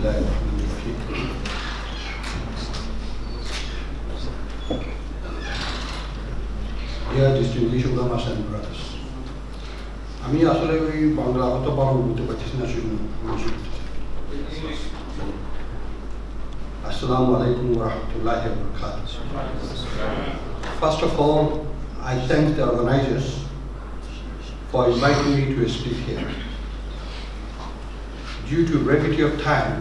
Dear distinguished ulamas and brothers, আমি আসলে ওই বাংলা হয়তো বড় বলতে পারছি না শুনুন। Assalamu alaikum wa rahmatullahi wa barakatuh. First of all, I thank the organizers for inviting me to speak here. Due to brevity of time,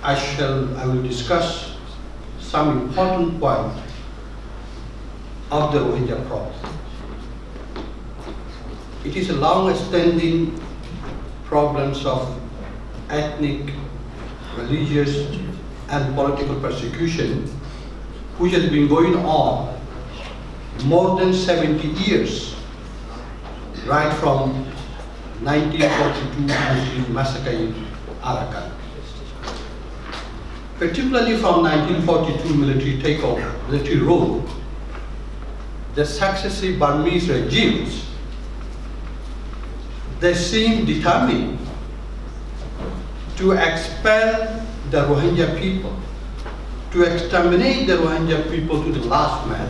I will discuss some important points of the Rohingya problem. It is a long-standing problems of ethnic, religious, and political persecution, which has been going on more than 70 years, right from 1942 Muslim massacre in Arakan. Particularly from 1942 military takeover, military rule, the successive Burmese regimes, they seem determined to expel the Rohingya people, to exterminate the Rohingya people to the last man,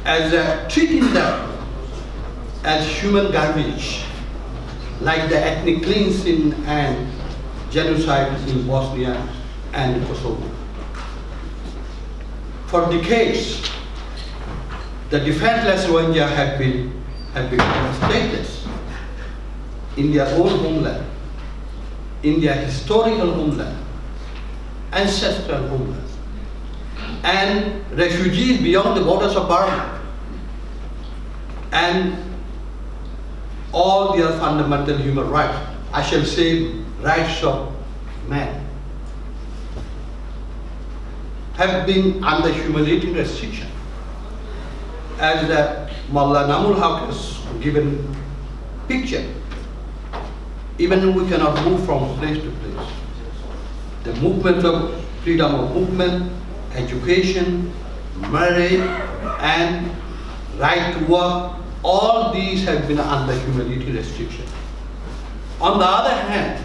as treating them as human garbage, like the ethnic cleansing and genocide in Bosnia and Kosovo. For decades, the defenseless Rohingya have become stateless in their own homeland, in their historical homeland, ancestral homeland, and refugees beyond the borders of Burma, and all their fundamental human rights, I shall say rights of man, have been under humiliating restriction. As the Maulana Nurul has given picture, even we cannot move from place to place. The movement of freedom of movement, education, marriage, and right to work, all these have been under humiliating restriction. On the other hand,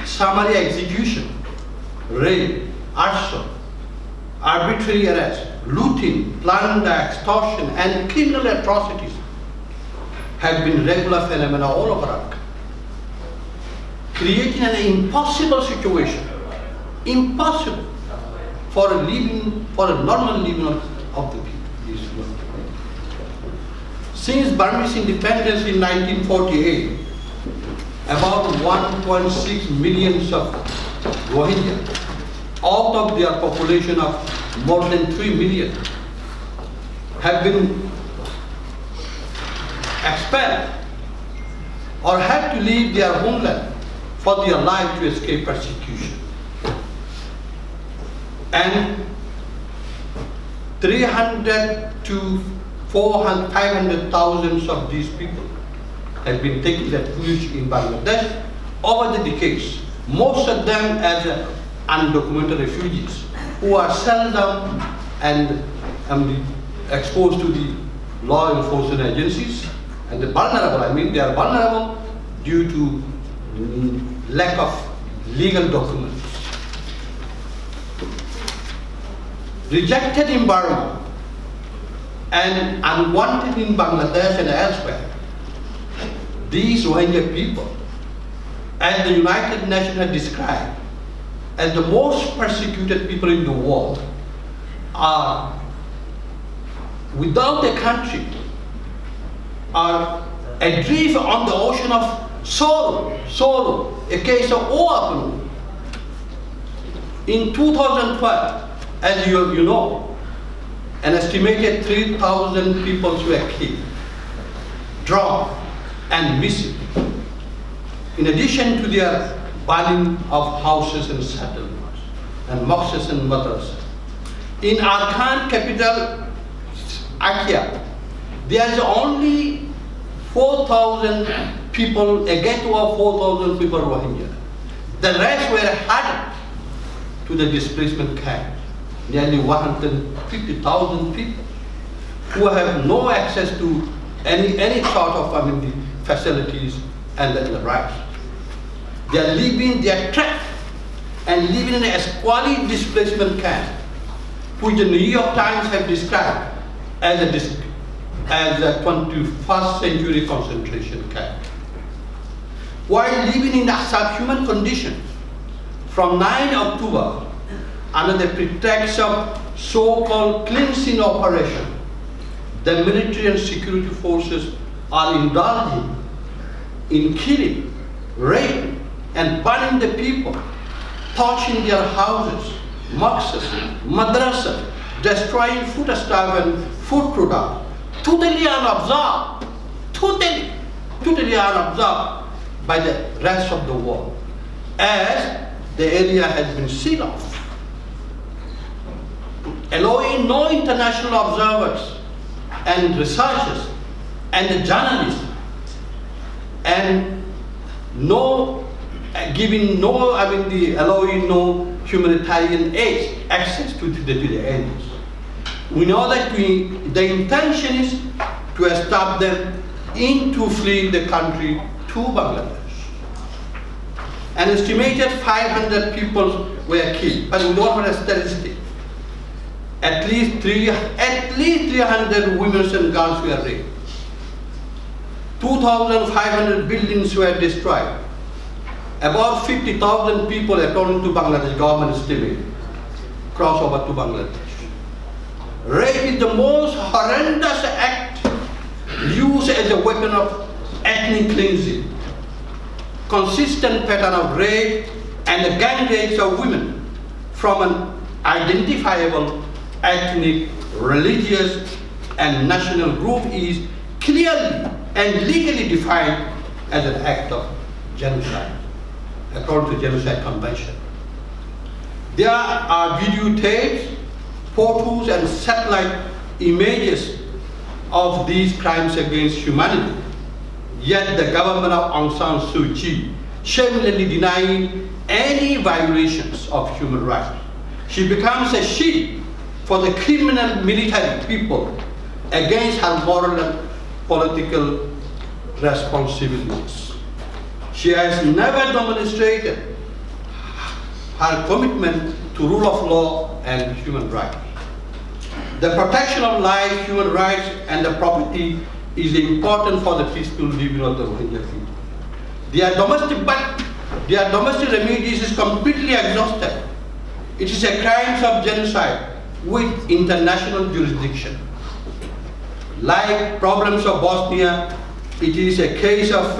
summary execution, rape, arson, arbitrary arrest, looting, plunder, extortion, and criminal atrocities have been regular phenomena all over Dhaka, creating an impossible situation, impossible for a normal living of the people. Since Burmese independence in 1948, about 1.6 million of Rohingya, out of their population of more than 3 million, have been expelled or had to leave their homeland for their life to escape persecution. And 300 to 500,000 of these people have been taken refuge in Bangladesh over the decades, most of them as undocumented refugees who are seldom and exposed to the law enforcement agencies, and the vulnerable, they are vulnerable due to lack of legal documents. Rejected in Burma and unwanted in Bangladesh and elsewhere, these Rohingya people, as the United Nations has described, as the most persecuted people in the world, are without a country, are adrift on the ocean of sorrow, a case of Abul. In 2012, as you know, an estimated 3,000 people were killed, drowned, and missing, in addition to their burning of houses and settlements, and mosques and madrasas. In Arkan capital, Akia, there is only 4,000 people, a ghetto of 4,000 people Rohingya. The rest were added to the displacement camp, nearly 150,000 people who have no access to any sort of facilities and the rights. They are living, they are trapped and living in a squalid displacement camp, which the New York Times have described as a 21st century concentration camp. While living in a subhuman condition, from 9 October, under the pretext of so-called cleansing operation, the military and security forces are indulging in killing, raping, and burning the people, torching their houses, mosques, madrasas, destroying foodstuffs and food products, totally unobserved, totally unobserved by the rest of the world, as the area has been sealed off, allowing no international observers and researchers and journalists, and allowing no humanitarian aid access to the areas. We know that the intention is to stop them into fleeing the country to Bangladesh. An estimated 500 people were killed, but we don't have a statistic. At least 300 women and girls were raped. 2,500 buildings were destroyed. About 50,000 people, according to Bangladesh government estimate, cross over to Bangladesh. Rape is the most horrendous act used as a weapon of ethnic cleansing. Consistent pattern of rape and the gang rapes of women from an identifiable ethnic, religious, and national group is clearly and legally defined as an act of genocide, according to Genocide Convention. There are videotapes, photos, and satellite images of these crimes against humanity. Yet the government of Aung San Suu Kyi shamelessly denying any violations of human rights. She becomes a shield for the criminal military people against her moral and political responsibilities. She has never demonstrated her commitment to rule of law and human rights. The protection of life, human rights, and the property is important for the peaceful living of the Rohingya people. Their domestic remedies is completely exhausted. It is a crime of genocide with international jurisdiction. Like problems of Bosnia, it is a case of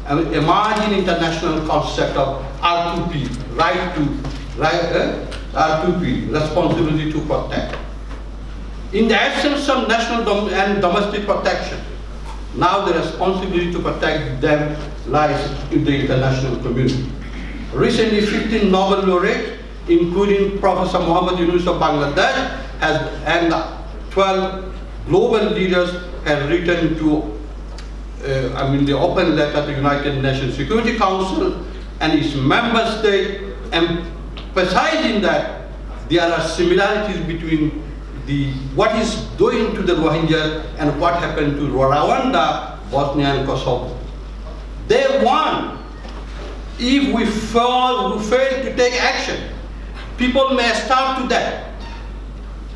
emerging international concept of R2P, R2P, responsibility to protect. In the absence of national and domestic protection, now the responsibility to protect them lies in the international community. Recently, 15 Nobel laureates, including Professor Muhammad Yunus of Bangladesh, and 12 global leaders have written to the open letter to the United Nations Security Council and its member state, emphasizing that there are similarities between what is doing to the Rohingya and what happened to Rwanda, Bosnia, and Kosovo. They want, if we fail to take action, people may starve to death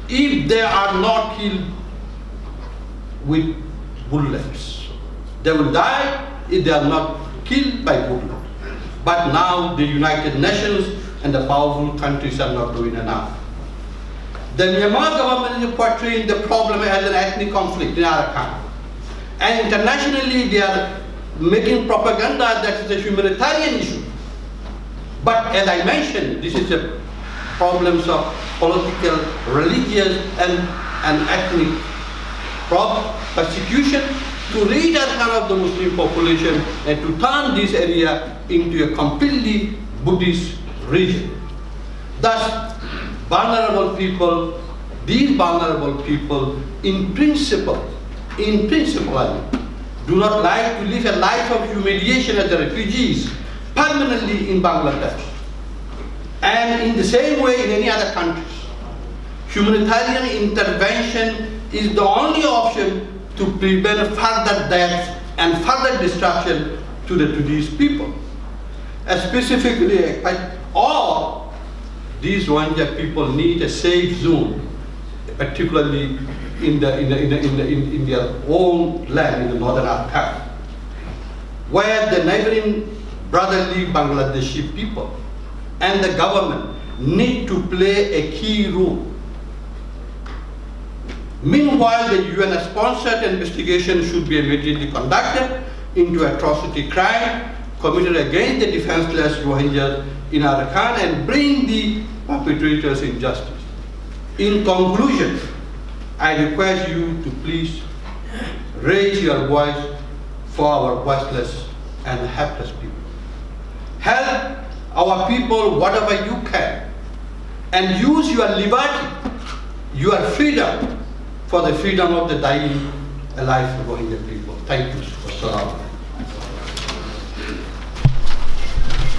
if they are not killed with bullets. They will die if they are not killed by bullets. But now the United Nations and the powerful countries are not doing enough. The Myanmar government is portraying the problem as an ethnic conflict in Arakan. And internationally they are making propaganda that it's a humanitarian issue. But as I mentioned, this is a problems of political, religious, and ethnic persecution to rid of the Muslim population and to turn this area into a completely Buddhist region. Thus, these vulnerable people, in principle, do not like to live a life of humiliation as refugees permanently in Bangladesh. And in the same way in any other countries, humanitarian intervention is the only option to prevent further deaths and further destruction to these people. And specifically, all these Rohingya people need a safe zone, particularly in their own land, in the northern Dhaka, where the neighboring brotherly Bangladeshi people and the government need to play a key role. Meanwhile, the UN-sponsored investigation should be immediately conducted into atrocity crime committed against the defenseless Rohingyas in Arakan and bring the perpetrators in justice. In conclusion, I request you to please raise your voice for our voiceless and helpless people. Help our people whatever you can, and use your liberty, your freedom, for the freedom of the dying, alive Rohingya people. Thank you. Assalamu alaikum.